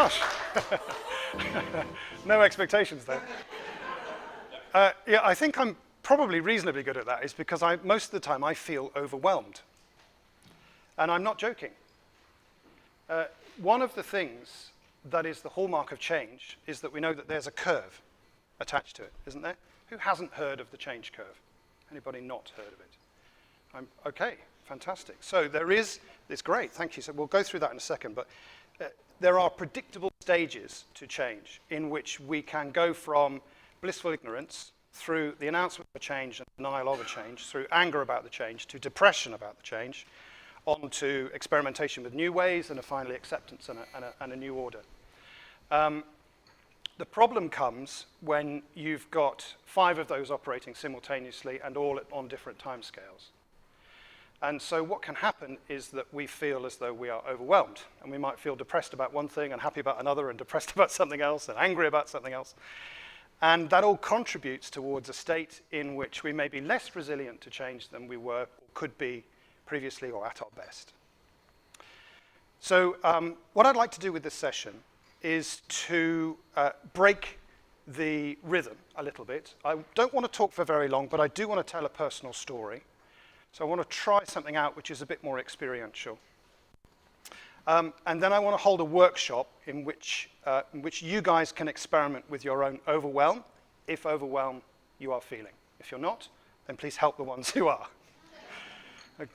Gosh. No expectations there. Yeah, I think I'm probably reasonably good at that, is because most of the time I feel overwhelmed. And I'm not joking. One of the things that is the hallmark of change is that we know that there's a curve attached to it, isn't there? Who hasn't heard of the change curve? Anybody not heard of it? Okay, fantastic. So there is, it's great, thank you. So we'll go through that in a second, but there are predictable stages to change in which we can go from blissful ignorance through the announcement of a change and denial of a change, through anger about the change, to depression about the change, on to experimentation with new ways, and finally acceptance and a new order. The problem comes when you've got 5 of those operating simultaneously and all on different timescales. And so what can happen is that we feel as though we are overwhelmed, and we might feel depressed about one thing and happy about another and depressed about something else and angry about something else. And that all contributes towards a state in which we may be less resilient to change than we were or could be previously or at our best. So what I'd like to do with this session is to break the rhythm a little bit. I don't want to talk for very long, but I do want to tell a personal story. So I want to try something out which is a bit more experiential. And then I want to hold a workshop in which you guys can experiment with your own overwhelm, if overwhelm you are feeling. If you're not, then please help the ones who are.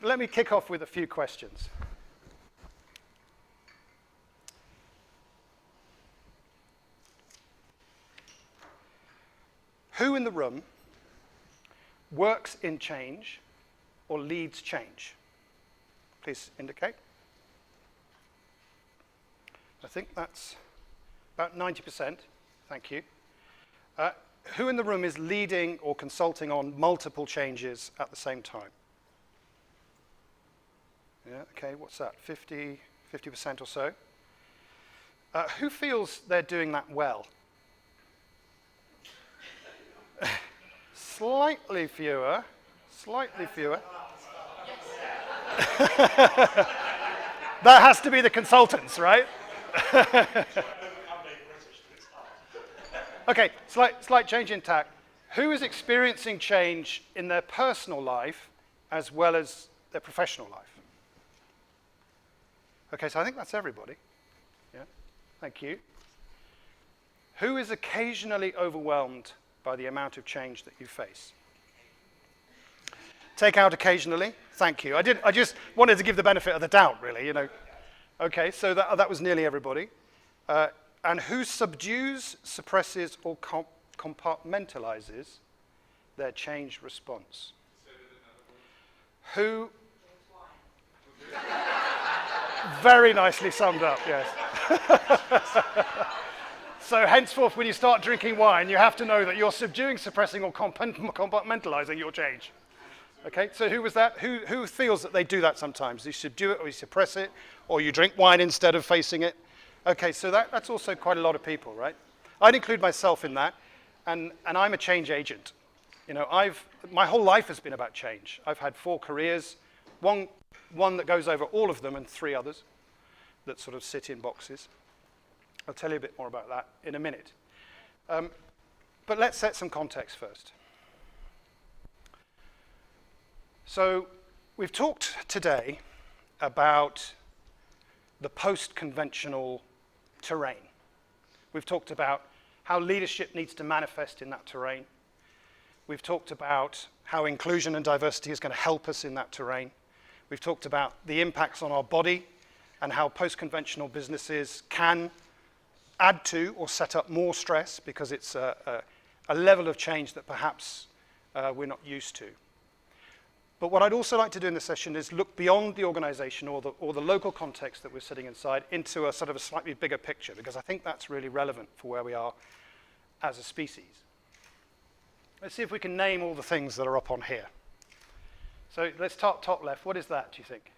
Let me kick off with a few questions. Who in the room works in change or leads change? Please indicate. I think that's about 90%. Thank you. Who in the room is leading or consulting on multiple changes at the same time? Yeah, okay, what's that? 50% or so? Who feels they're doing that well? Slightly fewer. Slightly fewer. That has to be the consultants, right? Okay, slight change in tack. Who is experiencing change in their personal life as well as their professional life? Okay, so I think that's everybody. Yeah, thank you. Who is occasionally overwhelmed by the amount of change that you face? Take out occasionally. Thank you. I just wanted to give the benefit of the doubt, really, you know. Okay, so that was nearly everybody. And who subdues, suppresses, or compartmentalizes their change response? Who? Very nicely summed up, yes. So henceforth, when you start drinking wine, you have to know that you're subduing, suppressing, or compartmentalizing your change. Okay, so who was that? Who feels that they do that sometimes? You subdue it, or you suppress it, or you drink wine instead of facing it? Okay, so that's also quite a lot of people, right? I'd include myself in that, and I'm a change agent. You know, my whole life has been about change. I've had 4 careers, one that goes over all of them, and 3 others that sort of sit in boxes. I'll tell you a bit more about that in a minute. But let's set some context first. So we've talked today about the post-conventional terrain. We've talked about how leadership needs to manifest in that terrain. We've talked about how inclusion and diversity is going to help us in that terrain. We've talked about the impacts on our body and how post-conventional businesses can add to or set up more stress because it's a level of change that perhaps we're not used to. But what I'd also like to do in this session is look beyond the organization or the local context that we're sitting inside into a sort of a slightly bigger picture, because I think that's really relevant for where we are as a species. Let's see if we can name all the things that are up on here. So let's start top left. What is that, do you think?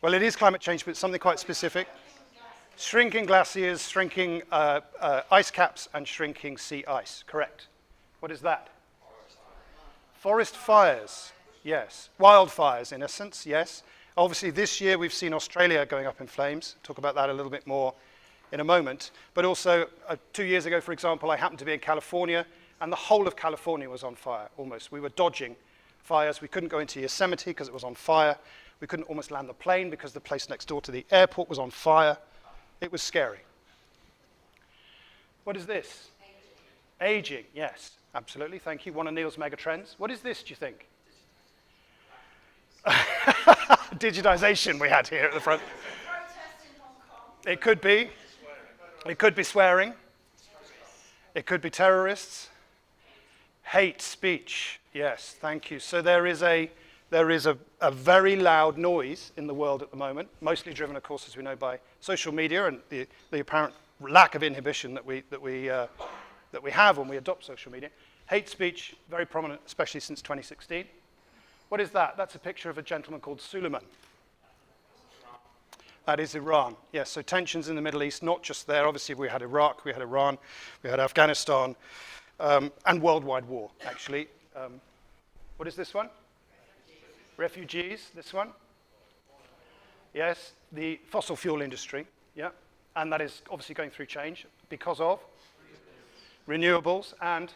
Well, it is climate change, but it's something quite specific. Shrinking glaciers, shrinking ice caps, and shrinking sea ice. Correct. What is that? Forest fires, yes. Wildfires, in essence, yes. Obviously, this year we've seen Australia going up in flames. Talk about that a little bit more in a moment. But also, 2 years ago, for example, I happened to be in California, and the whole of California was on fire, almost. We were dodging fires. We couldn't go into Yosemite because it was on fire. We couldn't almost land the plane because the place next door to the airport was on fire. It was scary. What is this? Aging, yes, absolutely, thank you. One of Neil's megatrends. What is this, do you think? Digitization we had here at the front. It could be. It could be swearing. It could be terrorists. Hate speech, yes, thank you. So there is a very loud noise in the world at the moment, mostly driven, of course, as we know, by social media and the apparent lack of inhibition that we have when we adopt social media. Hate speech, very prominent, especially since 2016. What is that? That's a picture of a gentleman called Suleiman. That is Iran. Yes, so tensions in the Middle East, not just there. Obviously, we had Iraq, we had Iran, we had Afghanistan, and worldwide war, actually. What is this one? Refugees, this one? Yes, the fossil fuel industry, yeah. And that is obviously going through change because of renewables and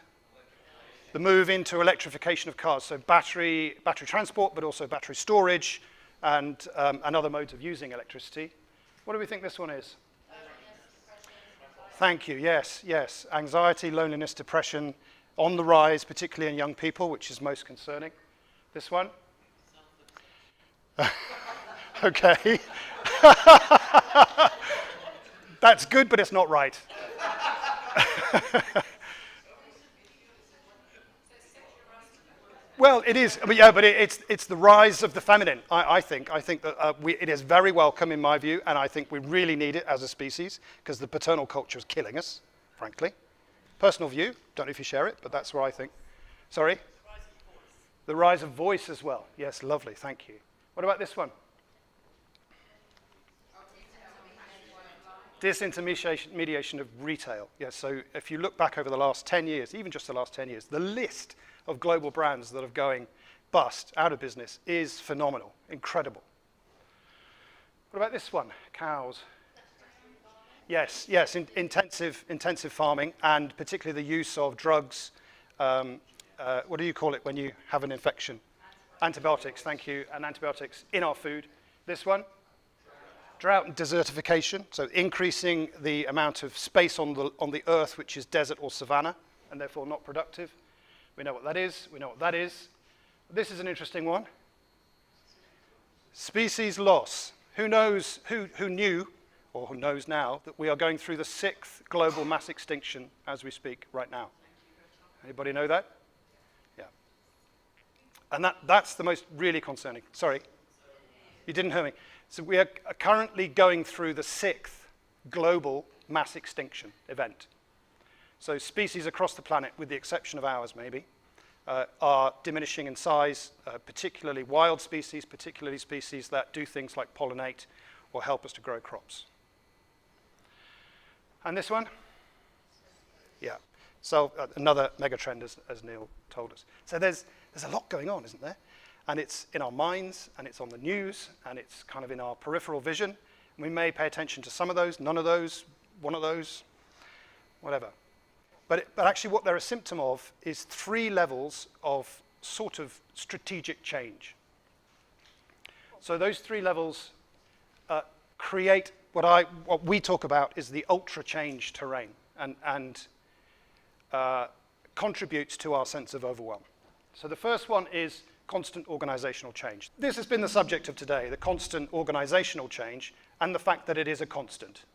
the move into electrification of cars. So battery transport, but also battery storage and other modes of using electricity. What do we think this one is? Thank you, yes, yes. Anxiety, loneliness, depression on the rise, particularly in young people, which is most concerning. This one? Okay. That's good, but it's not right. Well, it is, but yeah, but it's the rise of the feminine. I think that it is very welcome in my view, and I think we really need it as a species because the paternal culture is killing us, frankly. Personal view. Don't know if you share it, but that's what I think. Sorry. The rise of voice as well. Yes, lovely. Thank you. What about this one? Disintermediation of retail. Yes, so if you look back over the last 10 years, even just the last 10 years, the list of global brands that are going bust, out of business, is phenomenal, incredible. What about this one? Cows. Yes, yes, intensive farming, and particularly the use of drugs. What do you call it when you have an infection? Antibiotics, thank you, and antibiotics in our food. This one? Drought and desertification, so increasing the amount of space on the earth which is desert or savanna, and therefore not productive. We know what that is, we know what that is. This is an interesting one. Species loss. Who knows, who knew, or who knows now, that we are going through the 6th global mass extinction as we speak right now? Anybody know that? Yeah. And that's the most really concerning. Sorry, you didn't hear me. So we are currently going through the 6th global mass extinction event. So species across the planet, with the exception of ours maybe, are diminishing in size, particularly wild species, particularly species that do things like pollinate or help us to grow crops. And this one? Yeah. So another megatrend, as Neil told us. So there's a lot going on, isn't there? And it's in our minds, and it's on the news, and it's kind of in our peripheral vision. We may pay attention to some of those, none of those, one of those, whatever. But actually what they're a symptom of is 3 levels of sort of strategic change. So those 3 levels create what we talk about is the ultra change terrain and contributes to our sense of overwhelm. So the first one is constant organizational change. This has been the subject of today, the constant organizational change and the fact that it is a constant,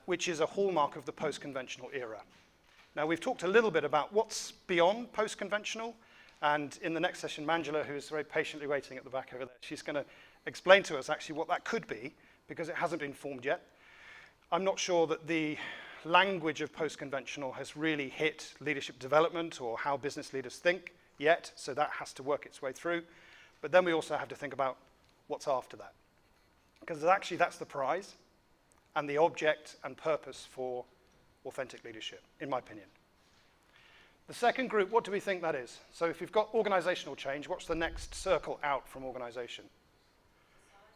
which is a hallmark of the post-conventional era. Now, we've talked a little bit about what's beyond post-conventional, and in the next session, Manjula, who is very patiently waiting at the back over there, she's going to explain to us actually what that could be, because it hasn't been formed yet. I'm not sure that the language of post-conventional has really hit leadership development or how business leaders think yet, so that has to work its way through. But then we also have to think about what's after that. Because actually that's the prize and the object and purpose for authentic leadership, in my opinion. The second group, what do we think that is? So if you've got organizational change, what's the next circle out from organization?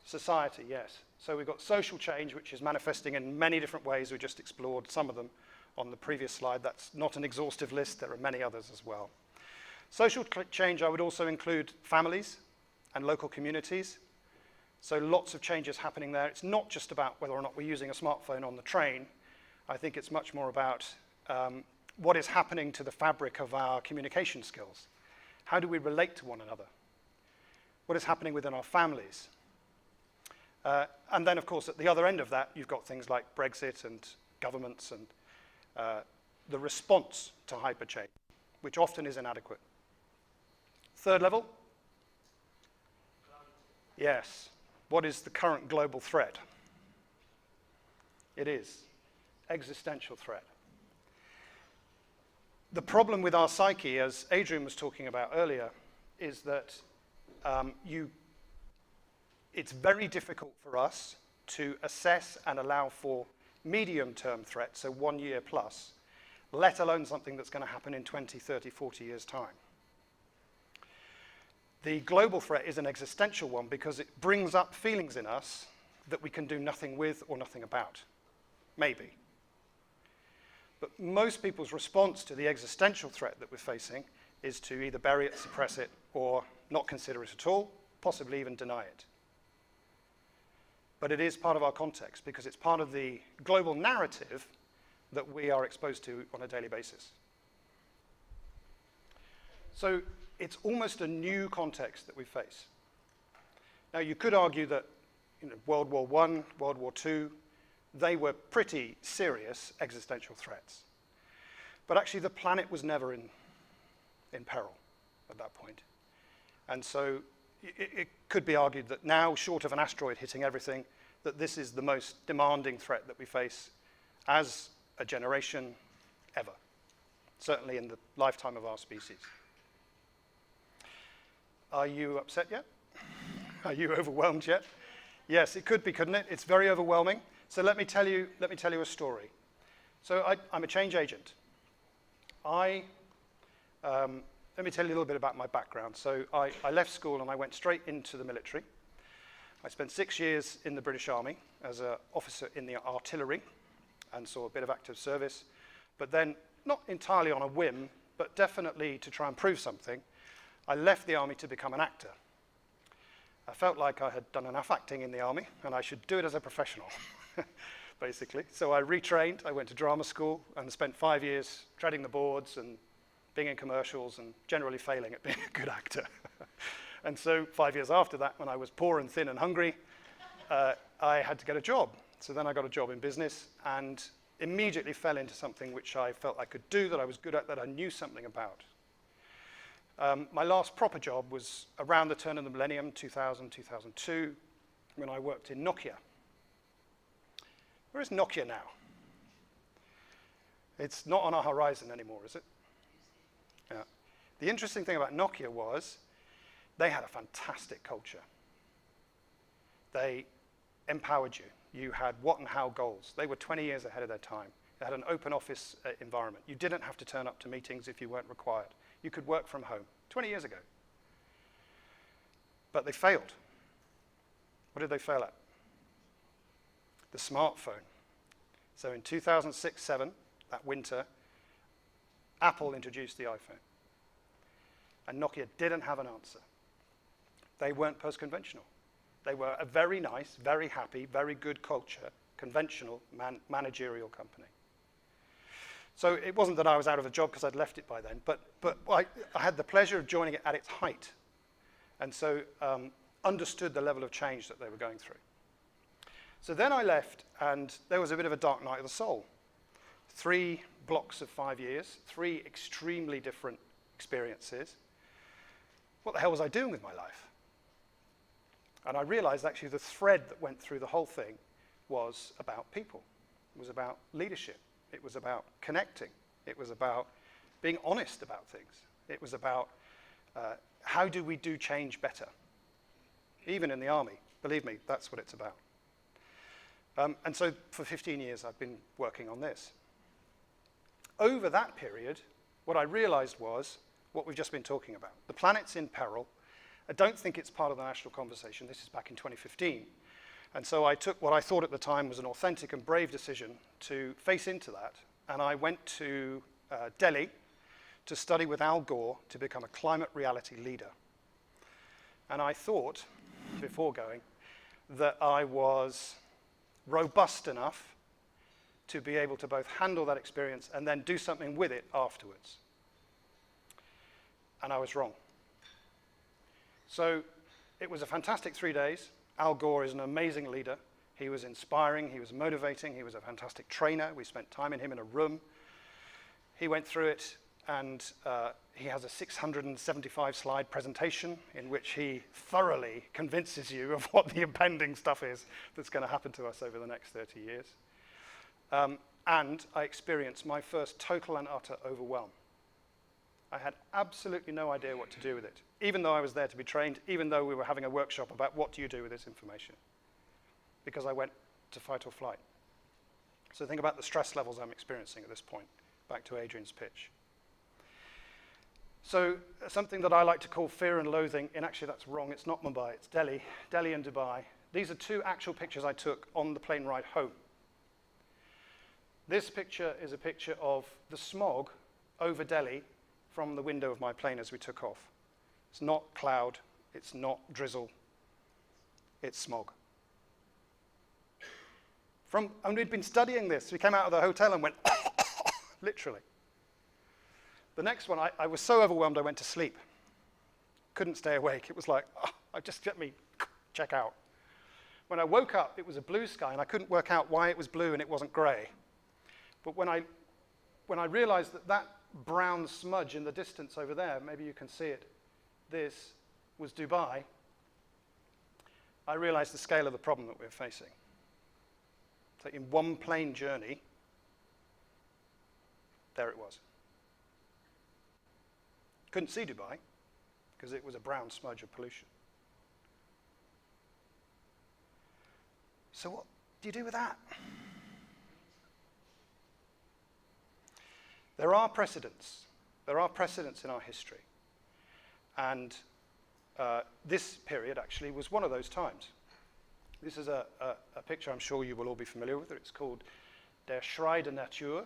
Society, yes. So we've got social change, which is manifesting in many different ways. We just explored some of them on the previous slide. That's not an exhaustive list. There are many others as well. Social change, I would also include families and local communities. So lots of changes happening there. It's not just about whether or not we're using a smartphone on the train. I think it's much more about what is happening to the fabric of our communication skills. How do we relate to one another? What is happening within our families? And then, of course, at the other end of that, you've got things like Brexit and governments and the response to hyperchange, which often is inadequate. Third level? Yes. What is the current global threat? It is existential threat. The problem with our psyche, as Adrian was talking about earlier, is that it's very difficult for us to assess and allow for medium-term threats, so 1 year plus, let alone something that's going to happen in 20, 30, 40 years' time. The global threat is an existential one because it brings up feelings in us that we can do nothing with or nothing about. Maybe. But most people's response to the existential threat that we're facing is to either bury it, suppress it, or not consider it at all, possibly even deny it. But it is part of our context because it's part of the global narrative that we are exposed to on a daily basis. So it's almost a new context that we face. Now, you could argue that World War I, World War II, they were pretty serious existential threats. But actually, the planet was never in peril at that point. And so it could be argued that now, short of an asteroid hitting everything, that this is the most demanding threat that we face as a generation ever, certainly in the lifetime of our species. Are you upset yet? Are you overwhelmed yet? Yes, it could be, couldn't it? It's very overwhelming. So let me tell you a story. So I'm a change agent. Let me tell you a little bit about my background. So I left school and I went straight into the military. I spent 6 years in the British Army as an officer in the artillery and saw a bit of active service. But then, not entirely on a whim, but definitely to try and prove something, I left the army to become an actor. I felt like I had done enough acting in the army and I should do it as a professional, basically. So I retrained, I went to drama school and spent 5 years treading the boards and being in commercials and generally failing at being a good actor. And so 5 years after that, when I was poor and thin and hungry, I had to get a job. So then I got a job in business and immediately fell into something which I felt I could do, that I was good at, that I knew something about. My last proper job was around the turn of the millennium, 2000, 2002, when I worked in Nokia. Where is Nokia now? It's not on our horizon anymore, is it? Yeah. The interesting thing about Nokia was they had a fantastic culture. They empowered you. You had what and how goals. They were 20 years ahead of their time. They had an open office environment. You didn't have to turn up to meetings if you weren't required. You could work from home 20 years ago. But they failed. What did they fail at? The smartphone. So in 2006-07, that winter, Apple introduced the iPhone. And Nokia didn't have an answer. They weren't post-conventional. They were a very nice, very happy, very good culture, conventional managerial company. So it wasn't that I was out of a job because I'd left it by then, but I had the pleasure of joining it at its height, and so understood the level of change that they were going through. So then I left, and there was a bit of a dark night of the soul. 3 blocks of 5 years, 3 extremely different experiences. What the hell was I doing with my life? And I realized actually the thread that went through the whole thing was about people. It was about leadership. It was about connecting. It was about being honest about things. It was about how do we do change better? Even in the army, believe me, that's what it's about. And so for 15 years, I've been working on this. Over that period, what I realized was what we've just been talking about. The planet's in peril, I don't think it's part of the national conversation. This is back in 2015. And so I took what I thought at the time was an authentic and brave decision to face into that. And I went to Delhi to study with Al Gore to become a climate reality leader. And I thought, before going, that I was robust enough to be able to both handle that experience and then do something with it afterwards. And I was wrong. So it was a fantastic 3 days. Al Gore is an amazing leader. He was inspiring, he was motivating, he was a fantastic trainer. We spent time in him in a room. He went through it, and he has a 675-slide presentation in which he thoroughly convinces you of what the impending stuff is that's going to happen to us over the next 30 years. And I experienced my first total and utter overwhelm. I had absolutely no idea what to do with it, even though I was there to be trained, even though we were having a workshop about what do you do with this information, because I went to fight or flight. So think about the stress levels I'm experiencing at this point, back to Adrian's pitch. So something that I like to call fear and loathing, and actually that's wrong, it's not Mumbai, it's Delhi and Dubai. These are two actual pictures I took on the plane ride home. This picture is a picture of the smog over Delhi from the window of my plane as we took off. It's not cloud, it's not drizzle, it's smog. And we'd been studying this. We came out of the hotel and went, literally. The next one, I was so overwhelmed I went to sleep. Couldn't stay awake. It was like, just let me check out. When I woke up, it was a blue sky, and I couldn't work out why it was blue and it wasn't gray. But when I realized that brown smudge in the distance over there, maybe you can see it, this was Dubai, I realized the scale of the problem that we're facing. So in one plane journey, there it was. Couldn't see Dubai because it was a brown smudge of pollution. So what do you do with that? There are precedents. There are precedents in our history. And this period actually was one of those times. This is a picture I'm sure you will all be familiar with. It's called Der Schrei der Natur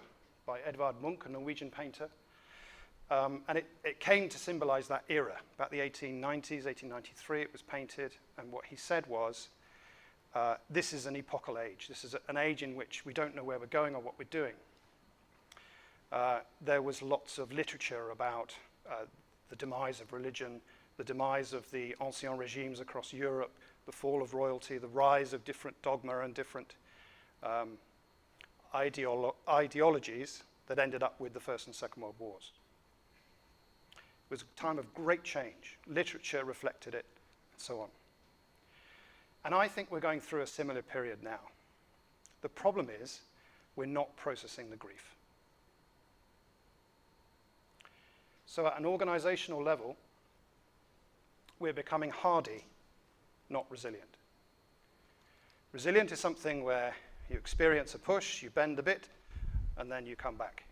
by Edvard Munch, a Norwegian painter. And it came to symbolize that era. About the 1890s, 1893, it was painted. And what he said was, this is an epochal age. This is an age in which we don't know where we're going or what we're doing. There was lots of literature about the demise of religion, the demise of the ancien regimes across Europe, the fall of royalty, the rise of different dogma and different ideologies that ended up with the First and Second World Wars. It was a time of great change. Literature reflected it, and so on. And I think we're going through a similar period now. The problem is we're not processing the grief. So at an organizational level, we're becoming hardy, not resilient. Resilient is something where you experience a push, you bend a bit, and then you come back.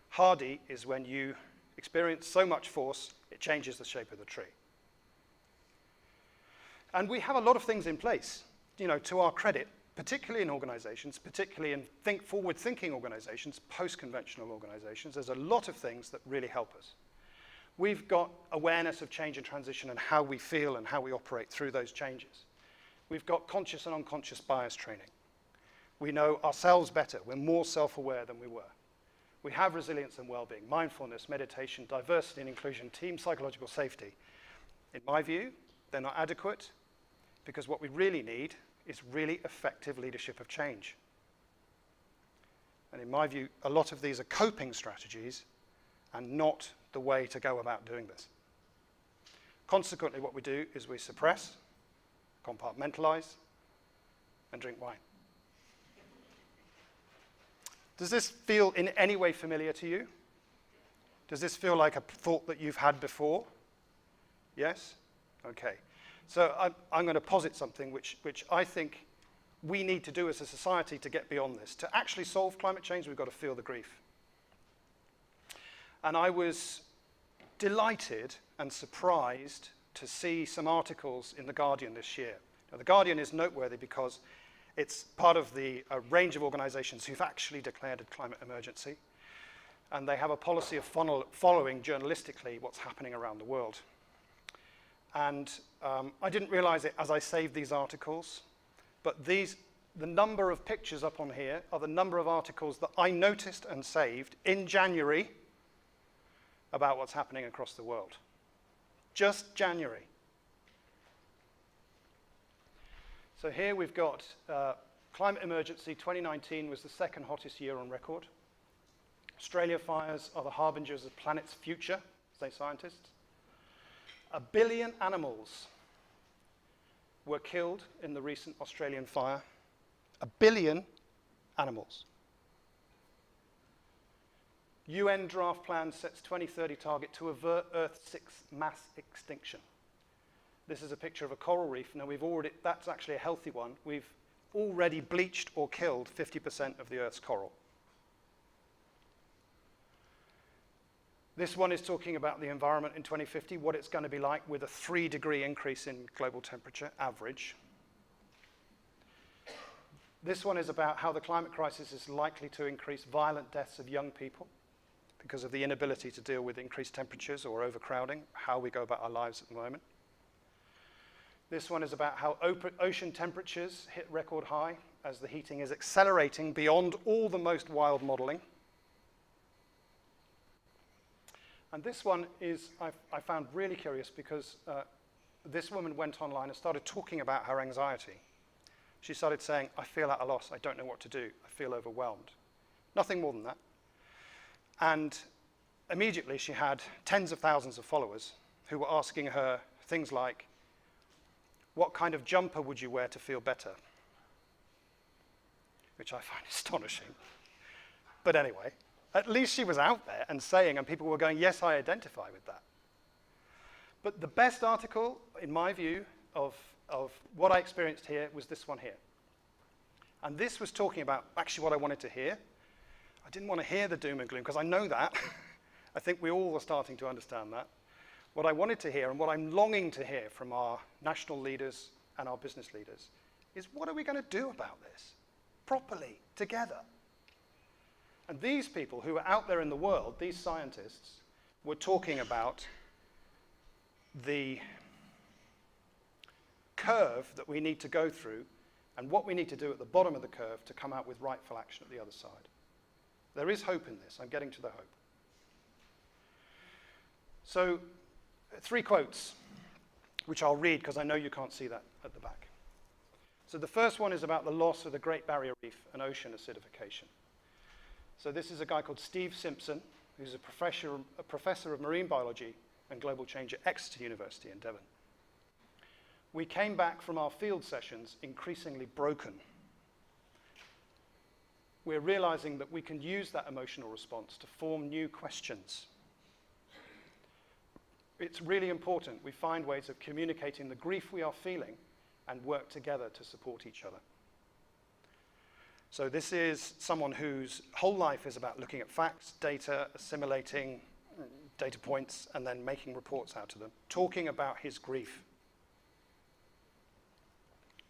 Hardy is when you experience so much force, it changes the shape of the tree. And we have a lot of things in place, to our credit, particularly in organizations, particularly in forward-thinking organizations, post-conventional organizations. There's a lot of things that really help us. We've got awareness of change and transition and how we feel and how we operate through those changes. We've got conscious and unconscious bias training. We know ourselves better. We're more self-aware than we were. We have resilience and well-being, mindfulness, meditation, diversity and inclusion, team psychological safety. In my view, they're not adequate, because what we really need is really effective leadership of change. And in my view, a lot of these are coping strategies and not the way to go about doing this. Consequently, what we do is we suppress, compartmentalize, and drink wine. Does this feel in any way familiar to you? Does this feel like a thought that you've had before? Yes? Okay. So I'm going to posit something which I think we need to do as a society to get beyond this. To actually solve climate change, we've got to feel the grief. And I was delighted and surprised to see some articles in The Guardian this year. Now, The Guardian is noteworthy because it's part of a range of organizations who've actually declared a climate emergency, and they have a policy of following journalistically what's happening around the world. And I didn't realize it as I saved these articles, but the number of pictures up on here are the number of articles that I noticed and saved in January about what's happening across the world. Just January. So here we've got climate emergency. 2019 was the second hottest year on record. Australia fires are the harbingers of the planet's future, say scientists. 1 billion animals were killed in the recent Australian fire. 1 billion animals. UN draft plan sets 2030 target to avert Earth's 6th mass extinction. This is a picture of a coral reef. Now that's actually a healthy one. We've already bleached or killed 50% of the Earth's coral. This one is talking about the environment in 2050, what it's going to be like with a 3-degree increase in global temperature, average. This one is about how the climate crisis is likely to increase violent deaths of young people because of the inability to deal with increased temperatures or overcrowding, how we go about our lives at the moment. This one is about how ocean temperatures hit record high as the heating is accelerating beyond all the most wild modeling. And this one is, I found really curious because this woman went online and started talking about her anxiety. She started saying, I feel at a loss, I don't know what to do, I feel overwhelmed. Nothing more than that. And immediately she had tens of thousands of followers who were asking her things like, what kind of jumper would you wear to feel better? Which I find astonishing. But anyway, at least she was out there and saying, and people were going, yes, I identify with that. But the best article, in my view, of what I experienced here was this one here. And this was talking about actually what I wanted to hear. I didn't want to hear the doom and gloom, because I know that. I think we all were starting to understand that. What I wanted to hear, and what I'm longing to hear from our national leaders and our business leaders, is what are we going to do about this? Properly, together. And these people who are out there in the world, these scientists, were talking about the curve that we need to go through and what we need to do at the bottom of the curve to come out with rightful action at the other side. There is hope in this. I'm getting to the hope. So, 3 quotes, which I'll read because I know you can't see that at the back. So the first one is about the loss of the Great Barrier Reef and ocean acidification. So this is a guy called Steve Simpson, who's a professor of marine biology and global change at Exeter University in Devon. We came back from our field sessions increasingly broken. We're realizing that we can use that emotional response to form new questions. It's really important we find ways of communicating the grief we are feeling and work together to support each other. So this is someone whose whole life is about looking at facts, data, assimilating data points, and then making reports out to them, talking about his grief.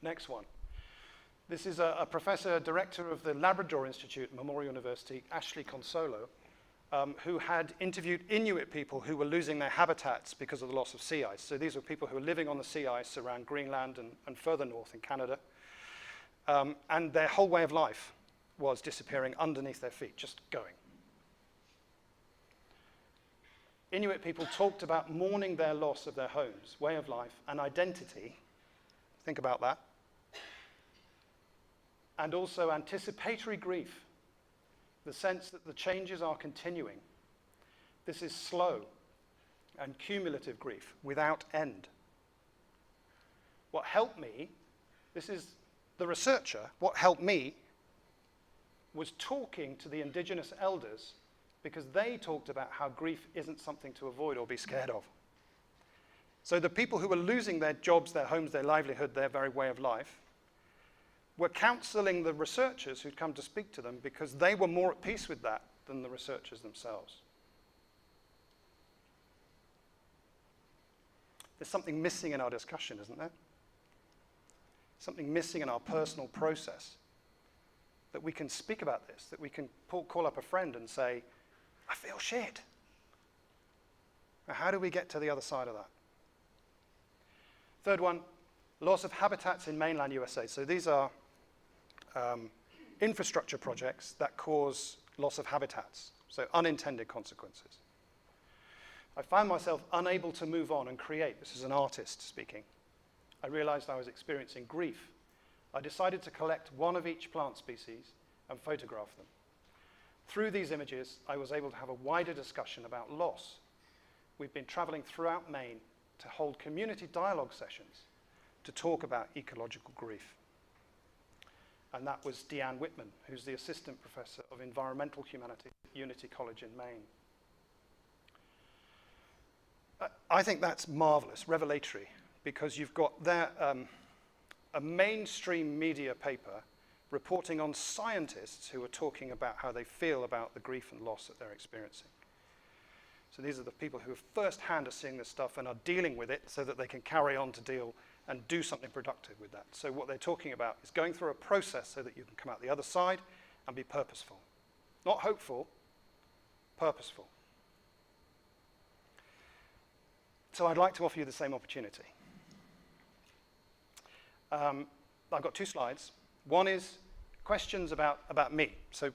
Next one. This is a professor, director of the Labrador Institute at Memorial University, Ashley Consolo, who had interviewed Inuit people who were losing their habitats because of the loss of sea ice. So these were people who were living on the sea ice around Greenland and further north in Canada. And their whole way of life was disappearing underneath their feet, just going. Inuit people talked about mourning their loss of their homes, way of life, and identity. Think about that. And also anticipatory grief, the sense that the changes are continuing. This is slow and cumulative grief without end. What helped me, this is the researcher, what helped me was talking to the indigenous elders because they talked about how grief isn't something to avoid or be scared of. So the people who were losing their jobs, their homes, their livelihood, their very way of life, were counseling the researchers who'd come to speak to them because they were more at peace with that than the researchers themselves. There's something missing in our discussion, isn't there? Something missing in our personal process, that we can speak about this, that we can call up a friend and say, I feel shit. Now, how do we get to the other side of that? Third one, loss of habitats in mainland USA. So these are infrastructure projects that cause loss of habitats, so unintended consequences. I found myself unable to move on and create. This is an artist speaking. I realized I was experiencing grief. I decided to collect one of each plant species and photograph them. Through these images, I was able to have a wider discussion about loss. We've been traveling throughout Maine to hold community dialogue sessions to talk about ecological grief. And that was Deanne Whitman, who's the assistant professor of environmental humanities at Unity College in Maine. I think that's marvelous, revelatory, because you've got there a mainstream media paper reporting on scientists who are talking about how they feel about the grief and loss that they're experiencing. So these are the people who firsthand are seeing this stuff and are dealing with it so that they can carry on to deal and do something productive with that. So what they're talking about is going through a process so that you can come out the other side and be purposeful. Not hopeful, purposeful. So I'd like to offer you the same opportunity. I've got 2 slides. One is questions about me. So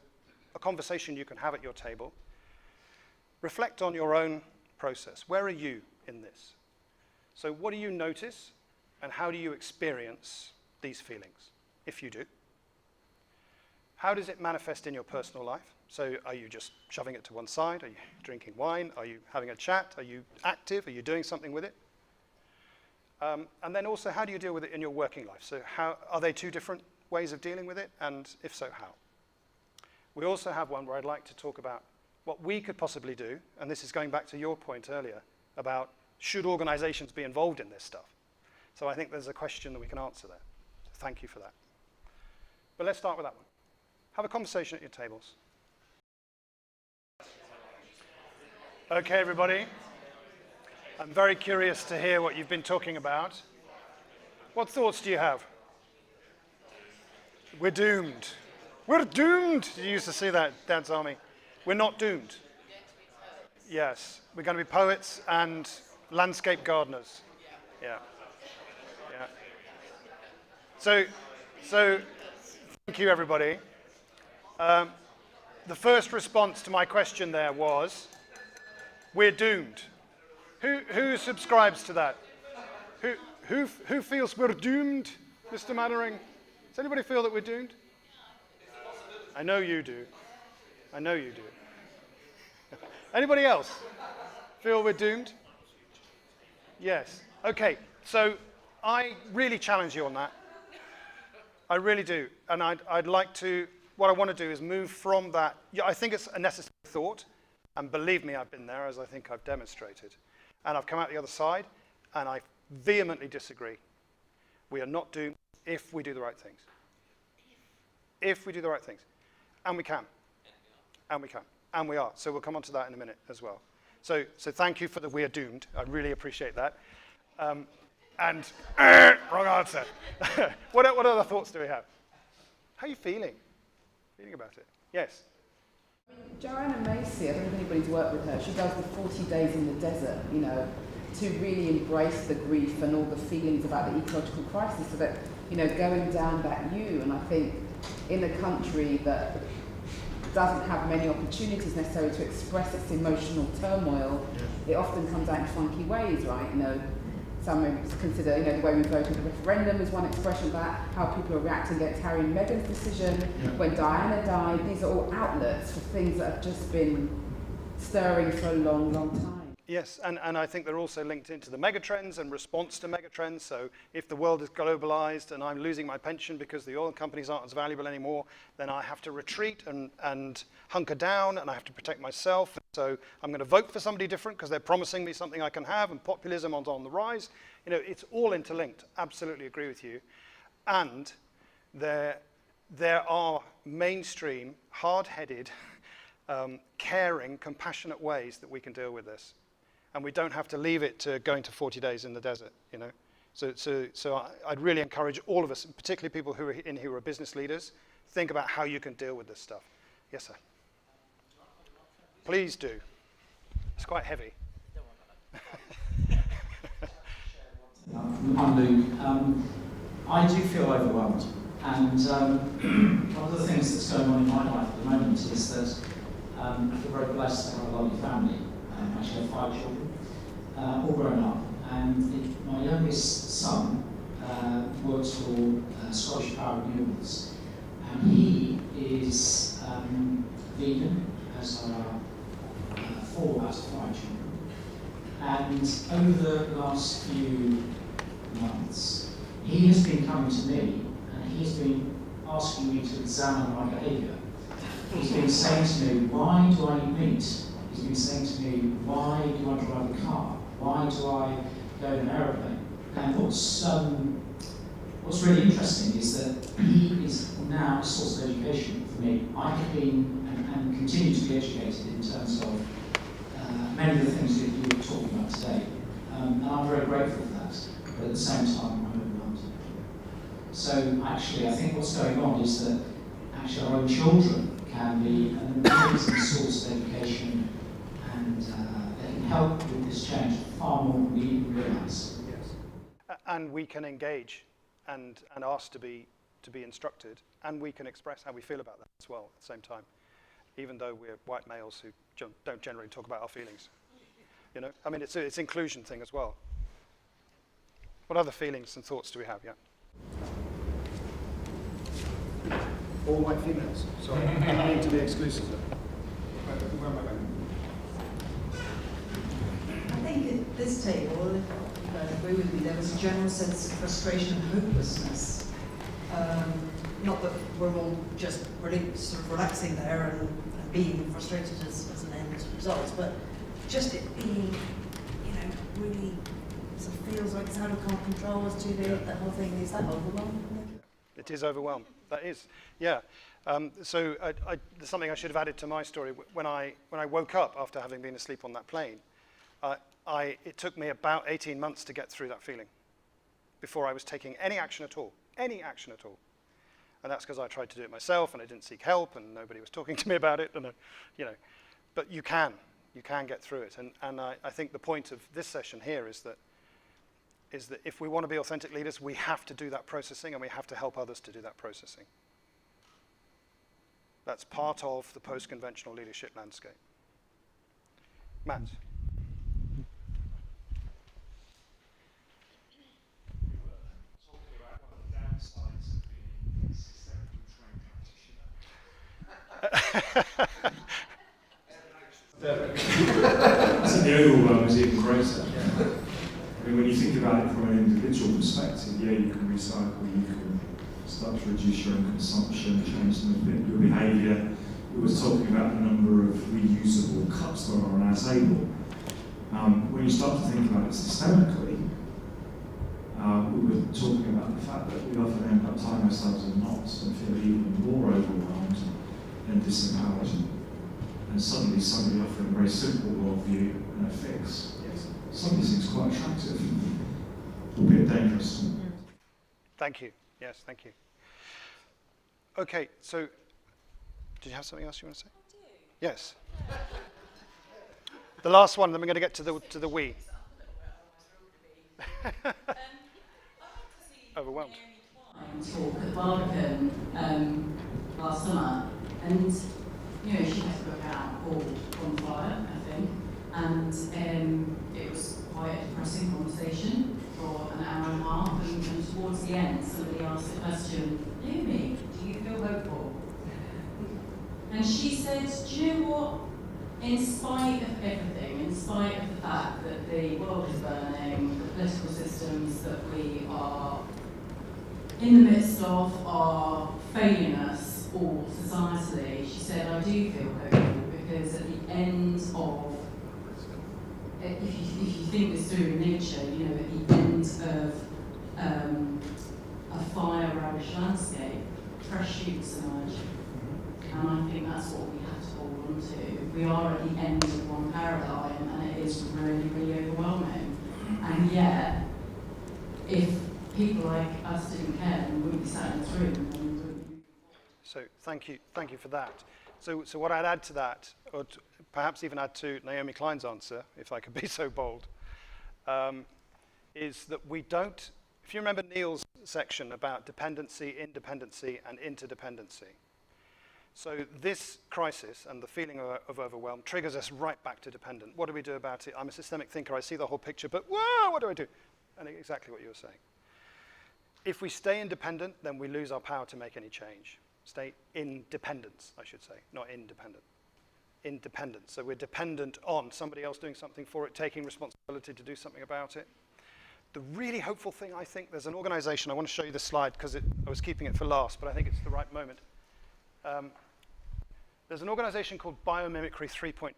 a conversation you can have at your table. Reflect on your own process. Where are you in this? So what do you notice and how do you experience these feelings, if you do? How does it manifest in your personal life? So are you just shoving it to one side? Are you drinking wine? Are you having a chat? Are you active? Are you doing something with it? And then also, how do you deal with it in your working life? So are they 2 different ways of dealing with it? And if so, how? We also have one where I'd like to talk about what we could possibly do, and this is going back to your point earlier about should organizations be involved in this stuff? So I think there's a question that we can answer there. So thank you for that. But let's start with that one. Have a conversation at your tables. Okay, everybody. I'm very curious to hear what you've been talking about. What thoughts do you have? We're doomed. We're doomed! Did you used to see that, Dad's Army? We're not doomed. Yes, we're going to be poets and landscape gardeners. Yeah. Yeah. So thank you, everybody. The first response to my question there was, we're doomed. Who subscribes to that? Who feels we're doomed, Mr. Mannering? Does anybody feel that we're doomed? I know you do. I know you do. Anybody else feel we're doomed? Yes. Okay, so I really challenge you on that. I really do. And I'd like to, what I want to do is move from that. Yeah, I think it's a necessary thought. And believe me, I've been there, as I think I've demonstrated. And I've come out the other side, and I vehemently disagree. We are not doomed if we do the right things. If we do the right things. And we can. And we can. And we are. So we'll come on to that in a minute as well. So thank you for the we are doomed. I really appreciate that. Wrong answer. What other thoughts do we have? How are you feeling? Feeling about it? Yes. Joanna Macy, I don't know if anybody's worked with her, she does the 40 days in the desert, you know, to really embrace the grief and all the feelings about the ecological crisis, so that, you know, going down that and I think in a country that doesn't have many opportunities necessarily to express its emotional turmoil, it often comes out in funky ways, right? You know, some may consider, you know, the way we voted the referendum is one expression of that, how people are reacting against Harry and Meghan's decision, when Diana died. These are all outlets for things that have just been stirring for a long, long time. Yes, and I think they're also linked into the megatrends and response to megatrends. So if the world is globalized and I'm losing my pension because the oil companies aren't as valuable anymore, then I have to retreat and hunker down, and I have to protect myself. So I'm going to vote for somebody different because they're promising me something I can have, and populism is on the rise. You know, it's all interlinked. Absolutely agree with you. And there are mainstream, hard-headed, caring, compassionate ways that we can deal with this. and we don't have to leave it to going to 40 days in the desert, you know. So I'd really encourage all of us, particularly people who are in here who are business leaders, think about how you can deal with this stuff. Yes, sir. Please do. It's quite heavy. I'm Luke. I do feel overwhelmed, and one of the things that's going on in my life at the moment is that I feel very blessed to have a lovely family. I actually have 5 children, all grown up, and my youngest son works for Scottish Power Renewables, and he is vegan, as are 4 out of 5 children. And over the last few months, he has been coming to me and he has been asking me to examine my behaviour. He's been saying to me, why do I eat meat? He's been saying to me, why do I drive a car? Why do I go in an aeroplane? And what's really interesting is that he is now a source of education for me. I have been and continue to be educated in terms of many of the things that you were talking about today. And I'm very grateful for that, but at the same time, I'm overwhelmed. So actually, I think what's going on is that actually our own children can be an amazing source of education, and they can help with this change far more than we even realise. Yes. And we can engage and ask to be instructed, and we can express how we feel about that as well at the same time, even though we're white males who don't generally talk about our feelings. You know, I mean, it's an inclusion thing as well. What other feelings and thoughts do we have? Yeah. All white females. Sorry, I don't mean to be exclusive. Where am I going? I think at this table, if you agree with me, there was a general sense of frustration and hopelessness. Not that we're all just really sort of relaxing there and being frustrated as an end result, but just it being, really sort of feels like it's out of control as to the whole thing. Is that overwhelming? It is overwhelmed. That is, yeah. So there's something I should have added to my story. When I woke up after having been asleep on that plane, it took me about 18 months to get through that feeling before I was taking any action at all. And that's because I tried to do it myself, and I didn't seek help, and nobody was talking to me about it. And but you can get through it. And I think the point of this session here is that if we want to be authentic leaders, we have to do that processing, and we have to help others to do that processing. That's part of the post-conventional leadership landscape. Matt. I think the overwhelm is even greater. I mean, when you think about it from an individual perspective, yeah, you can recycle, you can start to reduce your own consumption, change some of your behaviour. We were talking about the number of reusable cups that are on our table. When you start to think about it systemically, we were talking about the fact that we often end up tying ourselves in knots and feel even more overwhelmed and disempowered. And suddenly somebody offering a very simple worldview and a fix suddenly seems quite attractive, albeit dangerous. Thank you. Yes, thank you. Okay, so did you have something else you want to say? I do. Yes. The last one, then we're going to get to the we. Overwhelmed. Talk at Barbican last summer, and she had a book out called On Fire, I think, and it was quite a depressing conversation for an hour and a half, and towards the end somebody asked the question, Amy, do you feel hopeful? And she said, do you know what? In spite of everything, in spite of the fact that the world is burning, the political systems that we are in the midst of are failing us all societally, she said, I do feel hopeful because at the end of, if you think this through in nature, at the end of a fire-ravaged landscape, fresh shoots emerge. And I think that's what we have to hold on to. We are at the end of one paradigm, and it is really, really overwhelming. And yet, if people like us didn't care, then we wouldn't be sat in this room. And we wouldn't be. So thank you for that. So what I'd add to that, or perhaps even add to Naomi Klein's answer, if I could be so bold, is that we don't, if you remember Neil's section about dependency, independency, and interdependency. So this crisis and the feeling of overwhelm triggers us right back to dependent. What do we do about it? I'm a systemic thinker, I see the whole picture, but whoa, what do I do? And exactly what you were saying. If we stay independent, then we lose our power to make any change. Stay in dependence, I should say, not independent. Independent. So we're dependent on somebody else doing something for it, taking responsibility to do something about it. The really hopeful thing, I think, there's an organization, I want to show you this slide because I was keeping it for last, but I think it's the right moment. There's an organization called Biomimicry 3.8,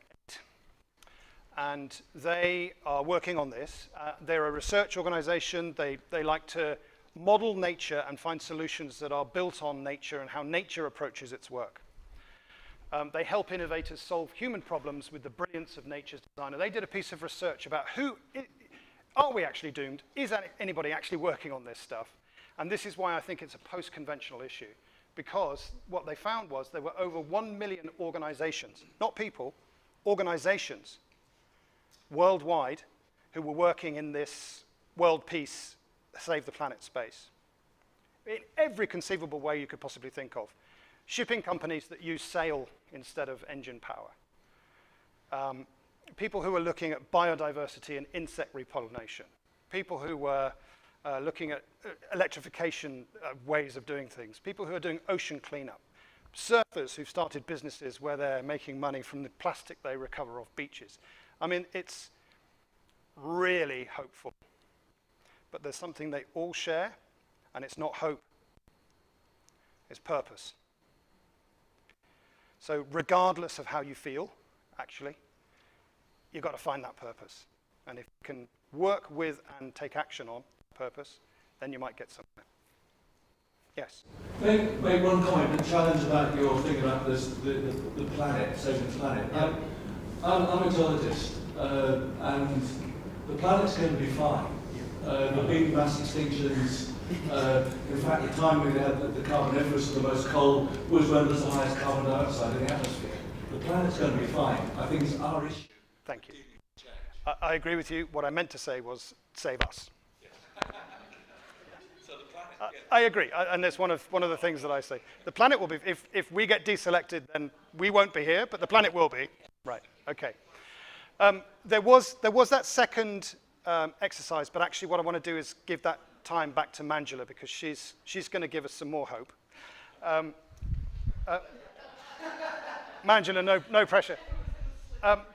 and they are working on this. They're a research organization. They like to model nature and find solutions that are built on nature and how nature approaches its work. They help innovators solve human problems with the brilliance of nature's design. And they did a piece of research about are we actually doomed? Is anybody actually working on this stuff? And this is why I think it's a post-conventional issue, because what they found was there were over 1 million organizations, not people, organizations worldwide who were working in this world peace, save the planet space. In every conceivable way you could possibly think of. Shipping companies that use sail instead of engine power. People who were looking at biodiversity and insect repollination. People who were looking at electrification ways of doing things. People who are doing ocean cleanup. Surfers who've started businesses where they're making money from the plastic they recover off beaches. I mean, it's really hopeful. But there's something they all share, and it's not hope. It's purpose. So regardless of how you feel, actually, you've got to find that purpose. And if you can work with and take action on purpose, then you might get somewhere. Yes? Make one comment, a challenge about your thing about this, the planet, saving the planet. I'm a geologist, and the planet's going to be fine. There have been mass extinctions. In fact, the time we had the Carboniferous and the most coal was when there's the highest carbon dioxide in the atmosphere. The planet's going to be fine. I think it's our issue. Thank you. I agree with you. What I meant to say was save us. So the planet, I agree, and that's one of the things that I say. The planet will be, if we get deselected, then we won't be here, but the planet will be. Right, okay. There was that second exercise, but actually what I want to do is give that time back to Manjula, because she's going to give us some more hope. Manjula, no pressure.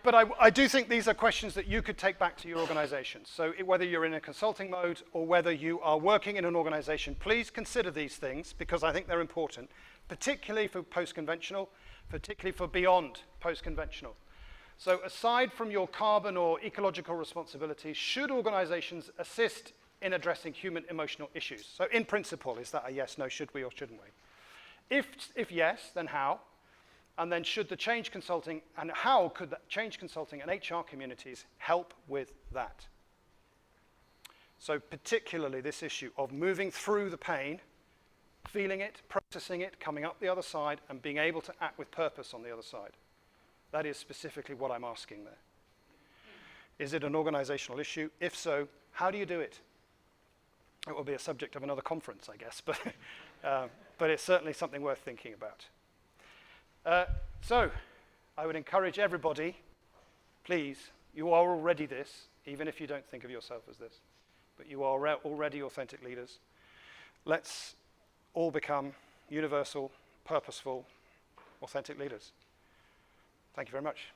But I do think these are questions that you could take back to your organization. So whether you're in a consulting mode or whether you are working in an organization, please consider these things, because I think they're important, particularly for post-conventional, particularly for beyond post-conventional. So aside from your carbon or ecological responsibilities, should organizations assist in addressing human emotional issues? So in principle, is that a yes, no, should we or shouldn't we? If yes, then how? And then should the change consulting, and how could that change consulting and HR communities help with that? So particularly this issue of moving through the pain, feeling it, processing it, coming up the other side, and being able to act with purpose on the other side. That is specifically what I'm asking there. Is it an organizational issue? If so, how do you do it? It will be a subject of another conference, I guess, but it's certainly something worth thinking about. So, I would encourage everybody, please, you are already this, even if you don't think of yourself as this, but you are already authentic leaders. Let's all become universal, purposeful, authentic leaders. Thank you very much.